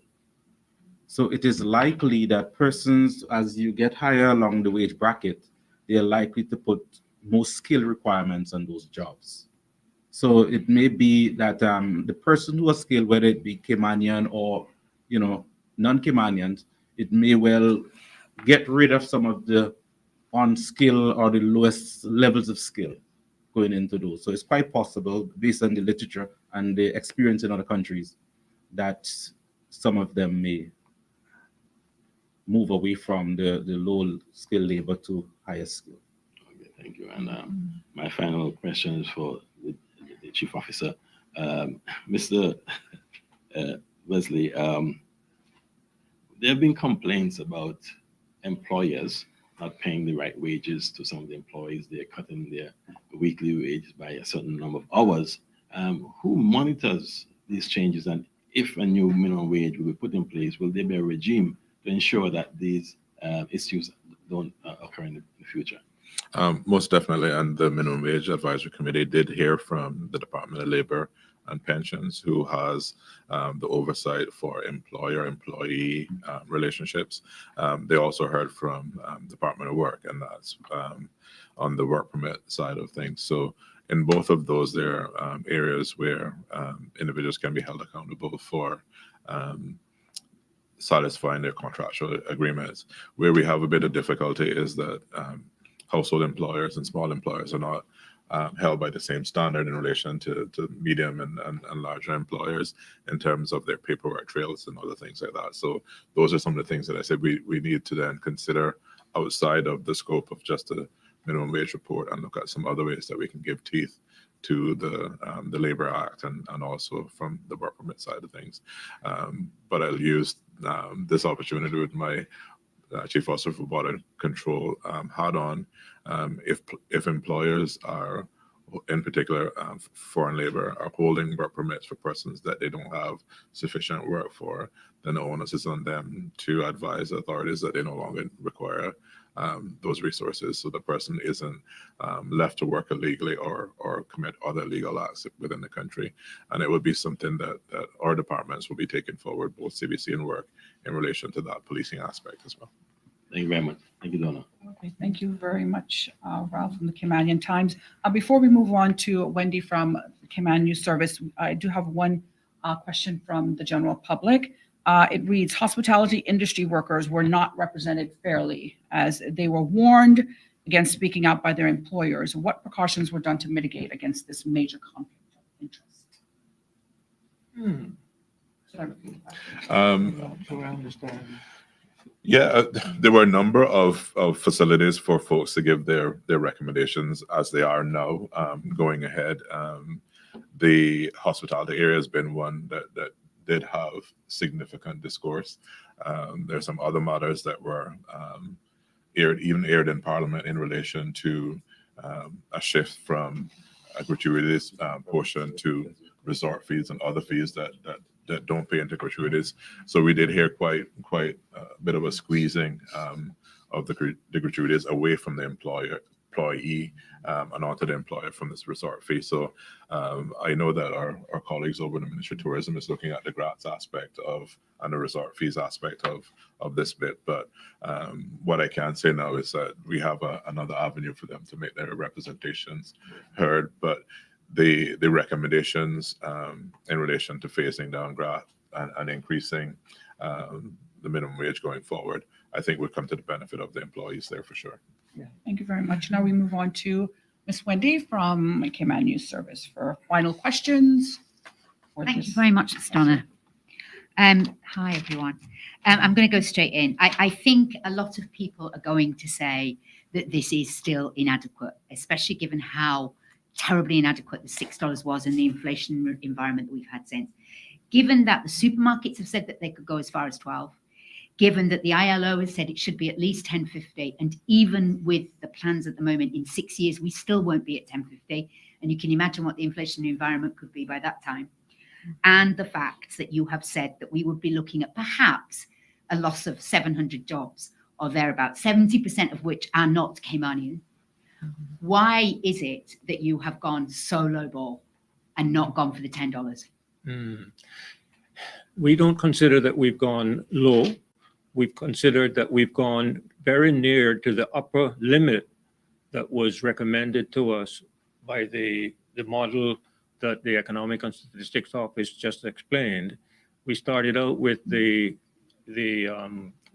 So it is likely that persons, as you get higher along the wage bracket, they're likely to put more skill requirements on those jobs. So it may be that the person who has skill, whether it be Caymanian or non-Caymanians, it may well get rid of some of the on-skill or the lowest levels of skill going into those. So it's quite possible, based on the literature and the experience in other countries, that some of them may move away from the low skill labor to higher skill. Okay, thank you. And my final question is for the the chief officer. Mr. Wesley, there have been complaints about employers not paying the right wages to some of the employees. They're cutting their weekly wage by a certain number of hours. Who monitors these changes? And if a new minimum wage will be put in place, will there be a regime to ensure that these issues don't occur in the future? Most definitely. And the Minimum Wage Advisory Committee did hear from the Department of Labor and Pensions, who has the oversight for employer-employee relationships. They also heard from Department of Work, and that's on the work permit side of things. So in both of those, there are areas where individuals can be held accountable for satisfying their contractual agreements. Where we have a bit of difficulty is that household employers and small employers are not held by the same standard in relation to medium and larger employers in terms of their paperwork trails and other things like that. So those are some of the things that I said we need to then consider outside of the scope of just a minimum wage report and look at some other ways that we can give teeth to the Labor Act and also from the work permit side of things. But I'll use this opportunity with my Chief Officer for Border Control hat on. If employers are, in particular foreign labor, are holding work permits for persons that they don't have sufficient work for, then the onus is on them to advise authorities that they no longer require those resources, so the person isn't left to work illegally or commit other legal acts within the country. And it would be something that our departments will be taking forward, both CBC and Work, in relation to that policing aspect as well. Thank you very much. Thank you, Donna. Okay, thank you very much, Ralph from the Cayman Times. Before we move on to Wendy from the Cayman News Service, I do have one question from the general public. It reads, hospitality industry workers were not represented fairly as they were warned against speaking out by their employers. What precautions were done to mitigate against this major conflict of interest? Should I repeat that? So I understand. Yeah, there were a number of facilities for folks to give their recommendations as they are now going ahead. The hospitality area has been one that did have significant discourse. There's some other matters that were aired in Parliament in relation to a shift from a gratuitous portion to resort fees and other fees that don't pay into gratuities. So we did hear quite a bit of a squeezing of the gratuities away from the employee and onto the employer from this resort fee. So I know that our colleagues over in the Ministry of Tourism is looking at the grants aspect and the resort fees aspect of this bit. But what I can say now is that we have another avenue for them to make their representations heard. But the recommendations in relation to phasing down GRAT and increasing the minimum wage going forward, I think would come to the benefit of the employees there for sure. Yeah, thank you very much. Now we move on to Ms. Wendy from Cayman News Service for final questions. Thank you very much, Ms. Donna. Hi, everyone. I'm going to go straight in. I think a lot of people are going to say that this is still inadequate, especially given how terribly inadequate the $6 was in the inflation environment that we've had since. Given that the supermarkets have said that they could go as far as 12, given that the ILO has said it should be at least 10.50, and even with the plans at the moment, in 6 years, we still won't be at 10.50. And you can imagine what the inflation environment could be by that time. And the fact that you have said that we would be looking at perhaps a loss of 700 jobs or thereabouts, 70% of which are not Caymanian. Why is it that you have gone so low ball and not gone for the $10? We don't consider that we've gone low. We've considered that we've gone very near to the upper limit that was recommended to us by the model that the Economic and Statistics Office just explained. We started out with the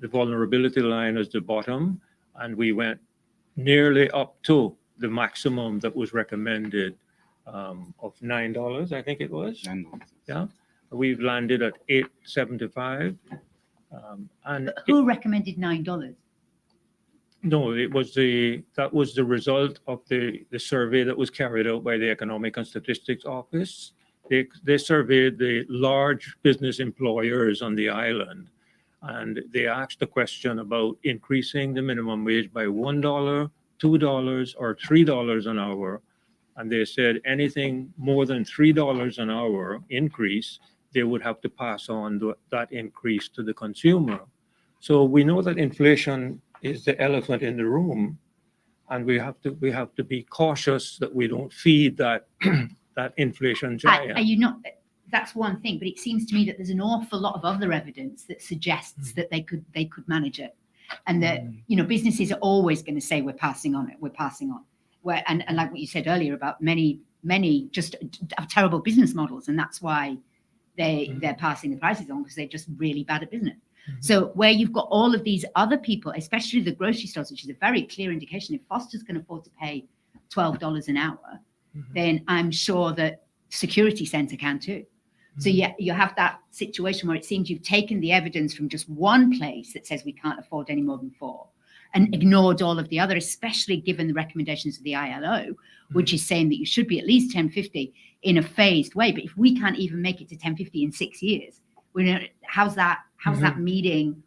vulnerability line as the bottom, and we went nearly up to the maximum that was recommended of $9, I think it was. Yeah, we've landed at $8.75. And Who recommended $9? No, that was the result of the survey that was carried out by the Economic and Statistics Office. They surveyed the large business employers on the island, and they asked a question about increasing the minimum wage by $1, $2, or $3 an hour. And they said anything more than $3 an hour increase, they would have to pass on that increase to the consumer. So we know that inflation is the elephant in the room, and we have to be cautious that we don't feed that that inflation giant. Are you not? That's one thing, but it seems to me that there's an awful lot of other evidence that suggests that they could manage it, and that businesses are always going to say we're passing on. And like what you said earlier about many just have terrible business models, and that's why they're passing the prices on, because they're just really bad at business. So where you've got all of these other people, especially the grocery stores, which is a very clear indication, if Foster's can afford to pay $12 an hour, then I'm sure that Security Centre can too. So yeah, you have that situation where it seems you've taken the evidence from just one place that says we can't afford any more than 4, and ignored all of the other, especially given the recommendations of the ILO, which is saying that you should be at least 1050 in a phased way. But if we can't even make it to 1050 in 6 years, how's that meeting?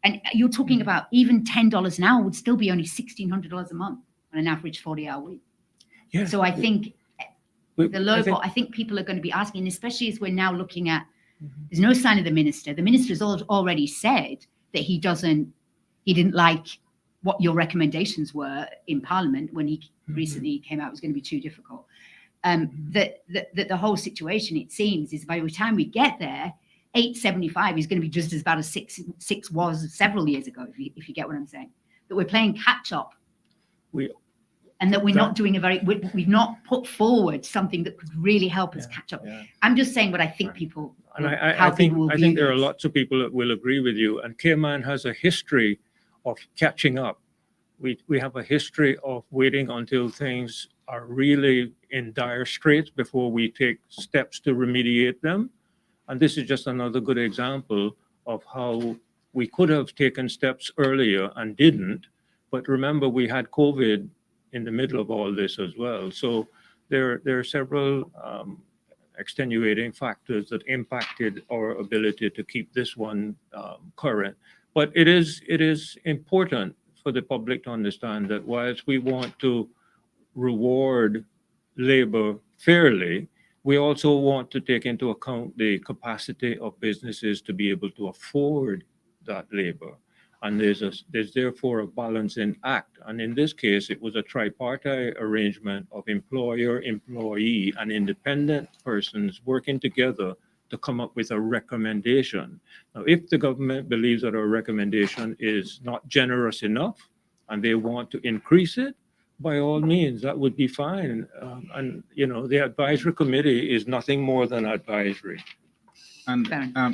And you're talking about even $10 an hour would still be only $1,600 a month on an average 40-hour week. Yeah. So I think I think people are going to be asking, especially as we're now looking at, there's no sign of the minister. The minister has already said that he didn't like what your recommendations were in Parliament when he recently came out. It was going to be too difficult. That the whole situation, it seems, is by the time we get there, 8.75 is going to be just as bad as 6 was several years ago, if you get what I'm saying. That we're playing catch up. And that we're not doing we've not put forward something that could really help us catch up. Yeah. I'm just saying what I think people. And I think there are lots of people that will agree with you. And Cayman has a history of catching up. We have a history of waiting until things are really in dire straits before we take steps to remediate them. And this is just another good example of how we could have taken steps earlier and didn't. But remember, we had COVID in the middle of all this as well. So there are several extenuating factors that impacted our ability to keep this one current. But it is important for the public to understand that whilst we want to reward labor fairly, we also want to take into account the capacity of businesses to be able to afford that labor. And there's therefore a balancing act. And in this case, it was a tripartite arrangement of employer, employee, and independent persons working together to come up with a recommendation. Now, if the government believes that our recommendation is not generous enough and they want to increase it, by all means, that would be fine. And the advisory committee is nothing more than advisory. And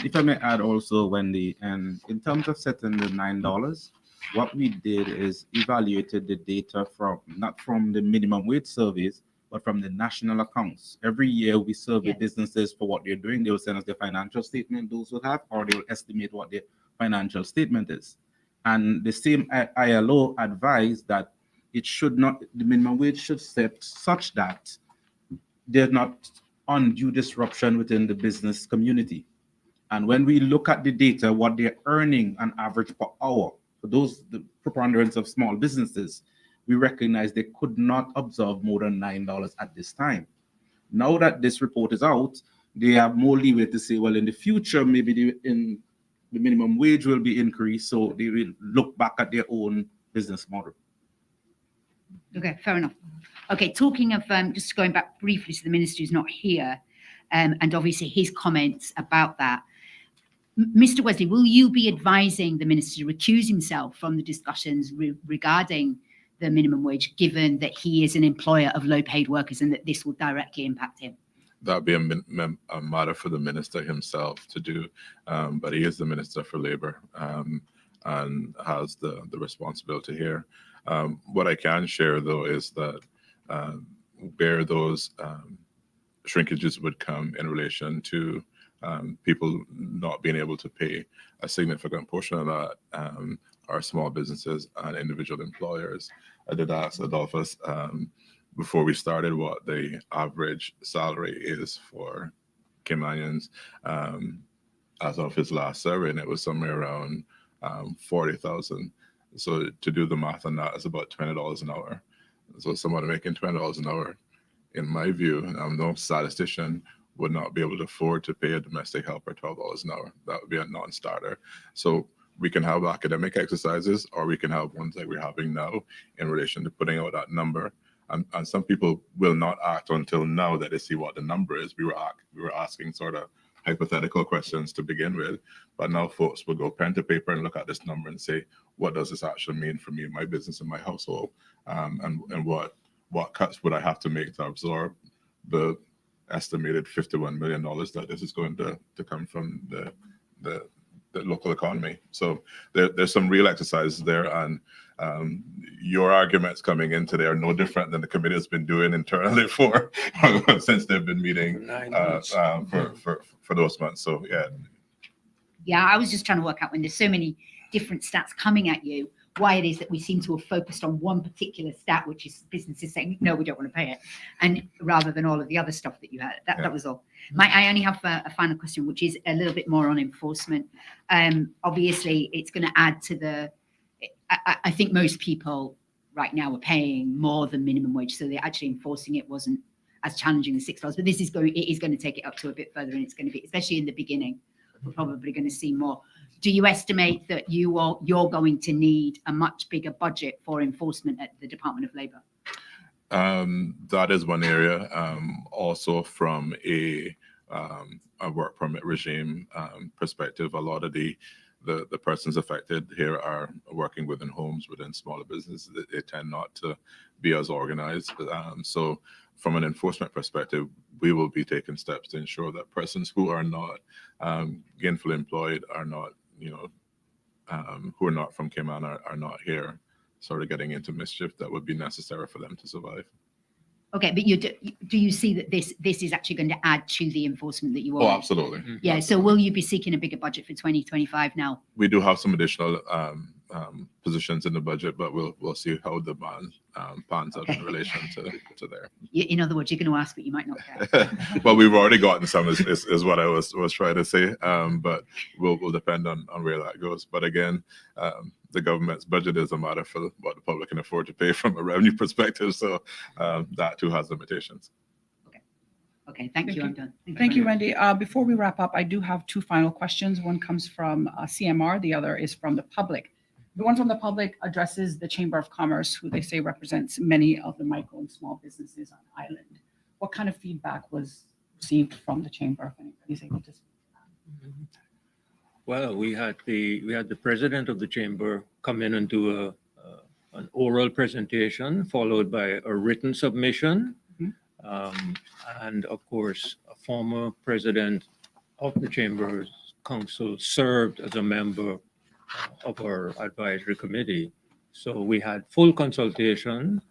if I may add also, Wendy, and in terms of setting the $9, what we did is evaluated the data not from the minimum wage surveys, but from the national accounts. Every year we survey businesses for what they're doing. They will send us their financial statement, those who have, or they will estimate what their financial statement is. And the same ILO advised that the minimum wage should set such that there's not undue disruption within the business community. And when we look at the data, what they're earning on average per hour, for the preponderance of small businesses, we recognize they could not absorb more than $9 at this time. Now that this report is out, they have more leeway to say, well, in the future, maybe the minimum wage will be increased, so they will look back at their own business model. Okay, fair enough. Okay, talking of just going back briefly to the minister who's not here, and obviously his comments about that. Mr. Wesley, will you be advising the minister to recuse himself from the discussions regarding the minimum wage, given that he is an employer of low-paid workers and that this will directly impact him? That'd be a matter for the minister himself to do, but he is the Minister for Labor and has the responsibility here. What I can share, though, is that where those shrinkages would come in relation to people not being able to pay a significant portion of that, our small businesses and individual employers. I did ask Adolphus before we started what the average salary is for Caymanians as of his last survey, and it was somewhere around 40,000. So to do the math on that, it's about $20 an hour. So someone making $20 an hour, in my view, I'm no statistician, would not be able to afford to pay a domestic helper $12 an hour. That would be a non-starter. So we can have academic exercises, or we can have ones like we're having now in relation to putting out that number. And some people will not act until now that they see what the number is. We were asking sort of hypothetical questions to begin with, but now folks will go pen to paper and look at this number and say, what does this actually mean for me, my business, and my household? And what cuts would I have to make to absorb the estimated $51 million that this is going to come from the local economy. So there's some real exercises there, and your arguments coming in today are no different than the committee has been doing internally for since they've been meeting for those months. So yeah. Yeah, I was just trying to work out, when there's so many different stats coming at you, why it is that we seem to have focused on one particular stat, which is businesses saying, no, we don't want to pay it, and rather than all of the other stuff that you had. That was all. I only have a final question, which is a little bit more on enforcement. Obviously, it's going to add to the, I think most people right now are paying more than minimum wage, so they're actually enforcing it wasn't as challenging as $6, but it is going to take it up to a bit further, and it's going to be, especially in the beginning, we're probably going to see more. Do you estimate that you're going to need a much bigger budget for enforcement at the Department of Labor? That is one area. Also from a work permit regime perspective, a lot of the persons affected here are working within homes, within smaller businesses. They tend not to be as organized. So from an enforcement perspective, we will be taking steps to ensure that persons who are not gainfully employed are not, who are not from Cayman are not here sort of getting into mischief that would be necessary for them to survive. Okay, but do you see that this is actually going to add to the enforcement that you Oh, are? absolutely. Yeah, so will you be seeking a bigger budget for 2025 now? We do have some additional positions in the budget, but we'll see how the bond pans out in relation to there. In other words, you're going to ask, but you might not get. Well, we've already gotten some, is what I was trying to say, but will depend on where that goes. But again, the government's budget is a matter for what the public can afford to pay from a revenue perspective, so that too has limitations. Okay, thank you. you. I'm done. Thank you, Wendy. Before we wrap up, I do have two final questions. One comes from CMR, the other is from the public. The one from the public addresses the Chamber of Commerce, who they say represents many of the micro and small businesses on island. What kind of feedback was received from the chamber, if anybody's able to speak to that? Well, we had the president of the chamber come in and do an oral presentation, followed by a written submission. And of course, a former president of the Chamber's Council served as a member of our advisory committee. So we had full consultation,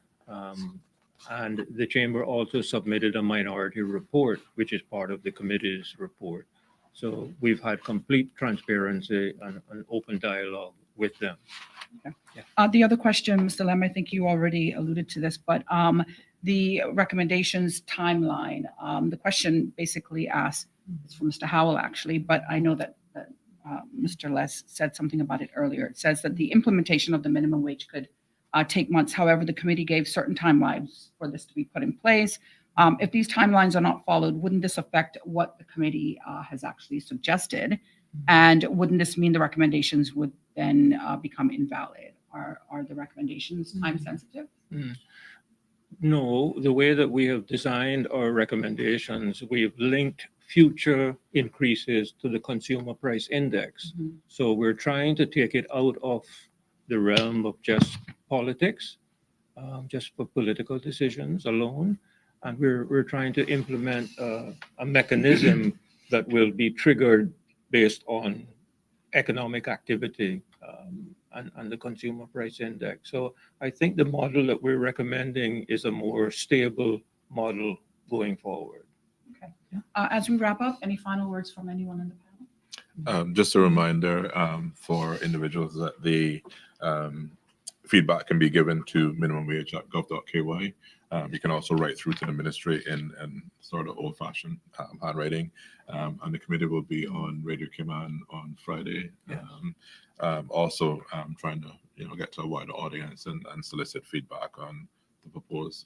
and the Chamber also submitted a minority report, which is part of the committee's report. So we've had complete transparency and an open dialogue with them. Okay. Yeah. The other question, Mr. Lem, I think you already alluded to this, but the recommendations timeline, the question basically asks, it's from Mr. Howell actually, but I know that Mr. Les said something about it earlier. It says that the implementation of the minimum wage could take months. However, the committee gave certain timelines for this to be put in place. If these timelines are not followed, wouldn't this affect what the committee has actually suggested? And wouldn't this mean the recommendations would then become invalid? Are the recommendations time sensitive? No, the way that we have designed our recommendations, we've linked future increases to the consumer price index. So we're trying to take it out of the realm of just politics, just for political decisions alone. And we're trying to implement a mechanism that will be triggered based on economic activity and the consumer price index. So I think the model that we're recommending is a more stable model going forward. Okay. As we wrap up, any final words from anyone in the Just a reminder for individuals that the feedback can be given to minimumwage.gov.ky. You can also write through to the ministry in sort of old-fashioned handwriting. And the committee will be on Radio Cayman on Friday. Yes. Also trying to get to a wider audience and solicit feedback on the proposed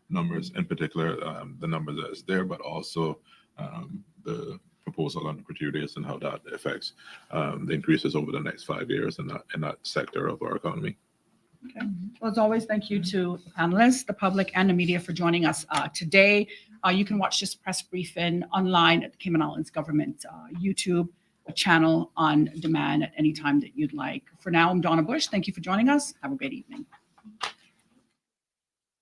numbers, in particular the number that is there, but also the proposal on the gratuities and how that affects the increases over the next 5 years in that sector of our economy. Okay. Well, as always, thank you to the panelists, the public, and the media for joining us today. You can watch this press briefing online at the Cayman Islands Government YouTube channel on demand at any time that you'd like. For now, I'm Donna Bush. Thank you for joining us. Have a great evening.